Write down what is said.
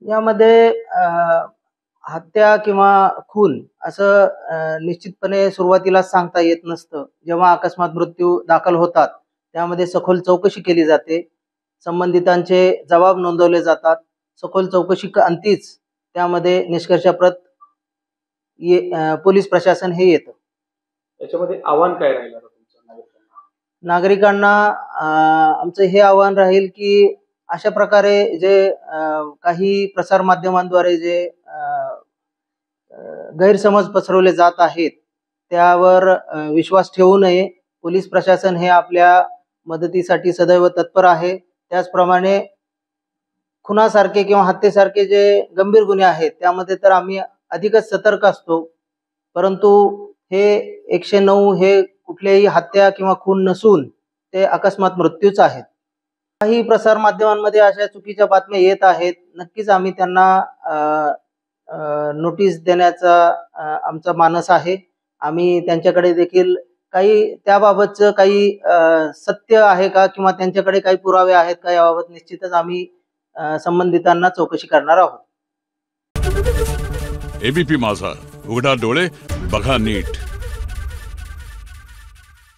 यामध्ये हत्या किंवा खून असं निश्चितपणे सुरुवातीला सांगता येत नसतं. जेव्हा अकस्मात मृत्यू दाखल होतात, त्यामध्ये सखोल चौकशी केली जाते. संबंधितांचे जबाब नोंदवले जातात. सखोल चौकशी अंतीच त्यामध्ये निष्कर्षाप्रत पोलीस प्रशासन हे येतं. त्याच्यामध्ये आव्हान काय राहील आता तुमचं नागरिकांना? आमचं हे आव्हान राहील की अशा प्रकारे जे काही प्रसार माध्यमांद्वारे जे गैरसमज पसरवले जात आहेत, त्यावर विश्वास ठेवू नये. पोलीस प्रशासन हे आपल्या मदतीसाठी सदैव तत्पर आहे. त्याचप्रमाणे खुनासारखे किंवा हत्येसारखे जे गंभीर गुन्हे आहेत, त्यामध्ये तर आम्ही अधिकच सतर्क असतो. परंतु हे 109 हे कुठल्याही हत्या किंवा खून नसून ते अकस्मात मृत्यूच आहेत. काही प्रसार माध्यमांमध्ये अशा चुकीच्या बातम्या येत आहेत. नक्कीच आम्ही त्यांना नोटीस देण्याचा आमचा मानस आहे. आम्ही त्यांच्याकडे देखील काही त्याबाबतचं काही सत्य आहे का किंवा त्यांच्याकडे काही पुरावे आहेत का, याबाबत निश्चितच आम्ही संबंधितांना चौकशी करणार आहोत. एबीपी माझा, उघडा डोळे बघा नीट.